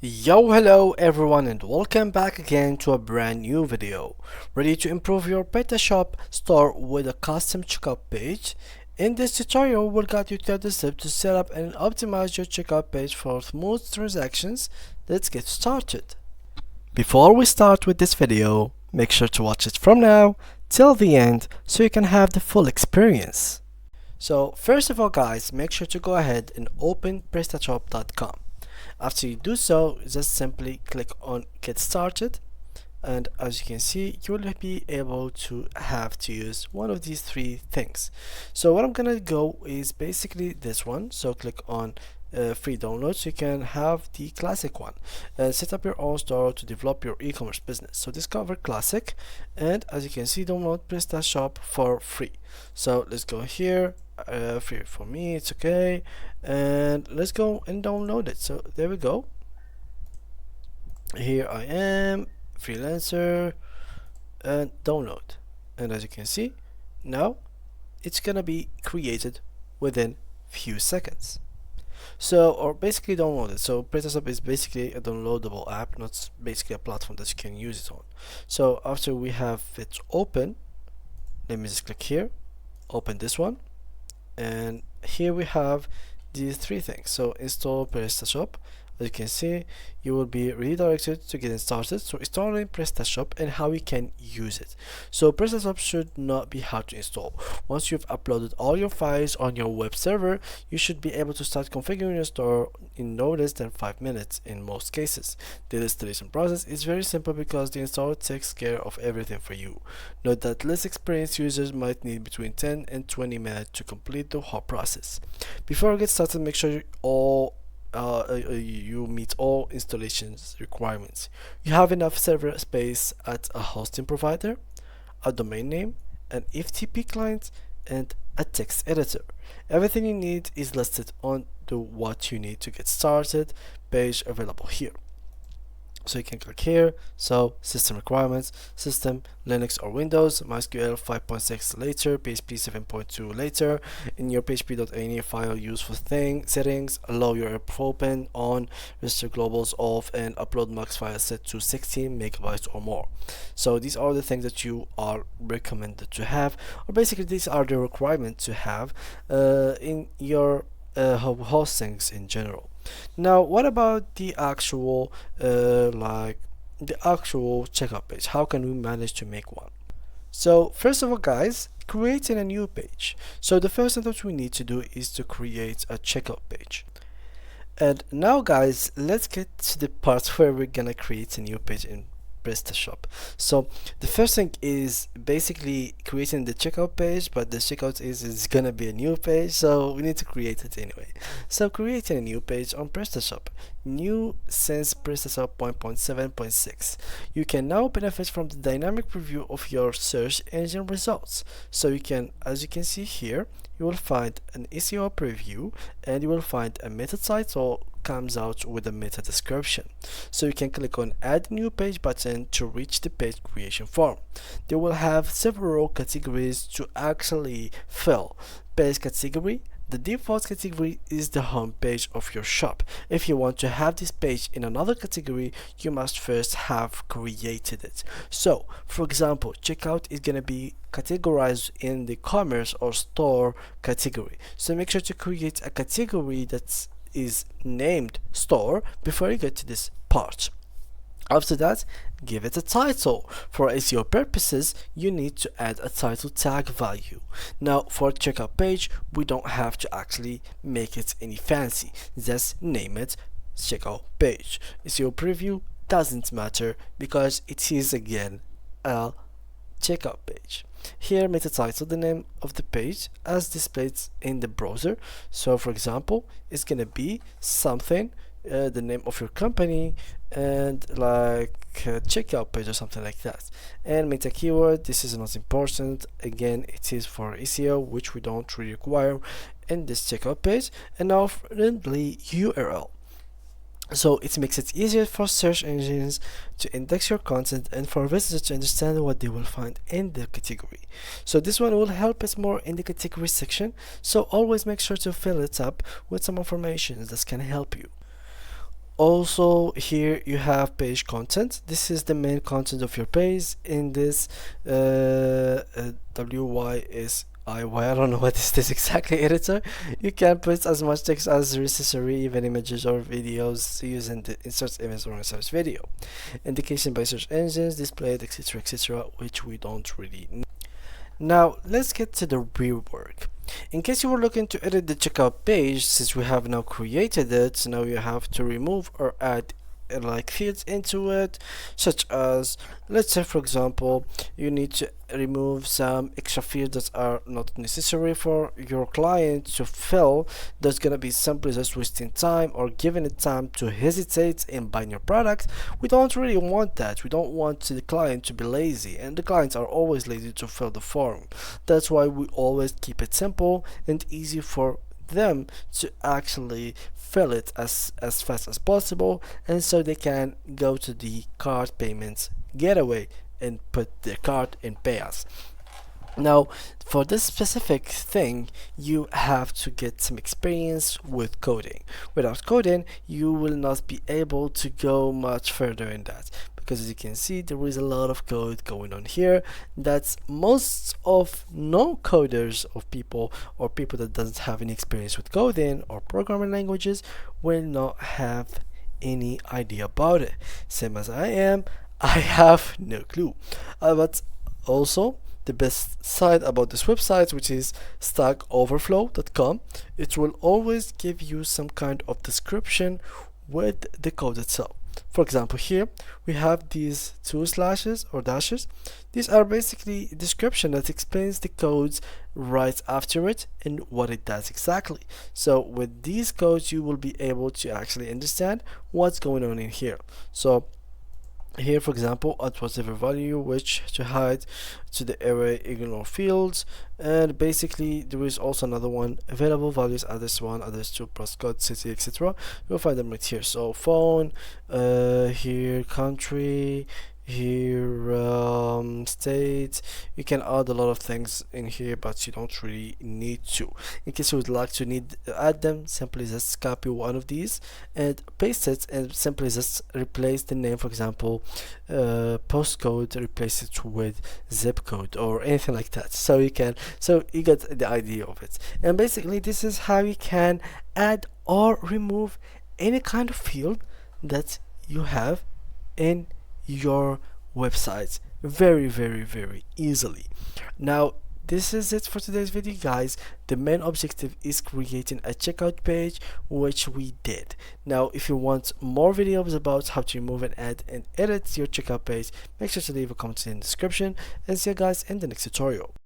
Yo, hello everyone, and welcome back again to a brand new video. Ready to improve your PrestaShop store with a custom checkout page? In this tutorial, we'll guide you through the steps to set up and optimize your checkout page for smooth transactions. Let's get started. Before we start with this video, make sure to watch it from now till the end so you can have the full experience. So first of all guys, make sure to go ahead and open PrestaShop.com. After you do so, just simply click on get started, and as you can see, you will be able to have to use one of these three things. So what I'm gonna go is basically this one. So click on free downloads. You can have the classic one and set up your own store to develop your e-commerce business. So discover classic, and as you can see, download PrestaShop for free. So let's go here. Free for me, it's okay, and let's go and download it. So there we go. Here I am, freelancer, and download. And as you can see, now it's gonna be created within few seconds. So, or basically download it. So PrestaShop is basically a downloadable app, not basically a platform that you can use it on. So after we have it open, let me just click here, open this one, and here we have these three things. So install PrestaShop. As you can see, you will be redirected to getting started. So installing PrestaShop and how we can use it. So PrestaShop should not be hard to install. Once you've uploaded all your files on your web server, you should be able to start configuring your store in no less than 5 minutes in most cases. The installation process is very simple because the installer takes care of everything for you. Note that less experienced users might need between 10 and 20 minutes to complete the whole process. Before I get started, make sure you meet all installations requirements. You have enough server space at a hosting provider, a domain name, an FTP client, and a text editor. Everything you need is listed on the what you need to get started page available here. So you can click here. So system requirements, system, Linux or Windows, MySQL 5.6 later, PHP 7.2 later. In your php.ini file, useful settings, allow your app open, on, restrict globals off, and upload max file set to 16 megabytes or more. So these are the things that you are recommended to have, or basically these are the requirements to have in your hostings in general. Now what about the actual checkout page? How can we manage to make one? So first of all guys, creating a new page. So the first thing that we need to do is to create a checkout page. And now guys, let's get to the part where we're gonna create a new page in PrestaShop. So the first thing is basically creating the checkout page, but the checkout is gonna be a new page, so we need to create it anyway. So creating a new page on PrestaShop, new since PrestaShop 1.7.6. You can now benefit from the dynamic preview of your search engine results. So you can, as you can see here, you will find an SEO preview, and you will find a meta title comes out with a meta description. So you can click on add new page button to reach the page creation form. They will have several categories to actually fill. Page category. The default category is the home page of your shop. If you want to have this page in another category, you must first have created it. So for example, checkout is going to be categorized in the commerce or store category. So make sure to create a category that is named store before you get to this part. After that, give it a title. For SEO purposes, you need to add a title tag value. Now for checkout page, we don't have to actually make it any fancy. Just name it checkout page. SEO preview doesn't matter because it is again a checkout page. Here meta title the name of the page as displayed in the browser. So for example, it's gonna be something, the name of your company, and like checkout page or something like that. And meta keyword, this is not important, again it is for SEO, which we don't really require in this checkout page. And now friendly URL. So it makes it easier for search engines to index your content and for visitors to understand what they will find in the category. So this one will help us more in the category section, so always make sure to fill it up with some information that can help you. Also, here you have page content. This is the main content of your page. In this WYSIY, I don't know what is this exactly, editor, you can put as much text as necessary, even images or videos, using the insert image or insert video. Indication by search engines, displayed, etc, etc, which we don't really need. Now let's get to the real work. In case you were looking to edit the checkout page, since we have now created it, so now you have to remove or add like fields into it, such as, let's say for example, you need to remove some extra fields that are not necessary for your client to fill. That's gonna be simply just wasting time or giving it time to hesitate in buying your product. We don't really want that. We don't want the client to be lazy, and the clients are always lazy to fill the form. That's why we always keep it simple and easy for them to actually fill it as fast as possible, and so they can go to the card payments getaway and put their card and pay us. Now, for this specific thing, you have to get some experience with coding. Without coding, you will not be able to go much further in that, because as you can see, there is a lot of code going on here that most of no-coders of people, or people that doesn't have any experience with coding or programming languages, will not have any idea about it. Same as I am, I have no clue. But also, the best side about this website, which is stackoverflow.com, it will always give you some kind of description with the code itself. For example, here we have these two slashes or dashes. These are basically a description that explains the codes right after it and what it does exactly. So with these codes, you will be able to actually understand what's going on in here. So here, for example, at whatever value, which to hide to the array ignore fields, and basically there is also another one, available values, address 1, address 2, postcode, city, etc. You'll find them right here. So phone, here country, here state. You can add a lot of things in here, but you don't really need to. In case you would like to add them, simply just copy one of these and paste it, and simply just replace the name. For example, postcode, replace it with zip code or anything like that. So you get the idea of it. And basically this is how you can add or remove any kind of field that you have in your websites very, very, very easily. Now, this is it for today's video, guys. The main objective is creating a checkout page, which we did. Now, if you want more videos about how to remove and add and edit your checkout page, make sure to leave a comment in the description, and see you guys in the next tutorial.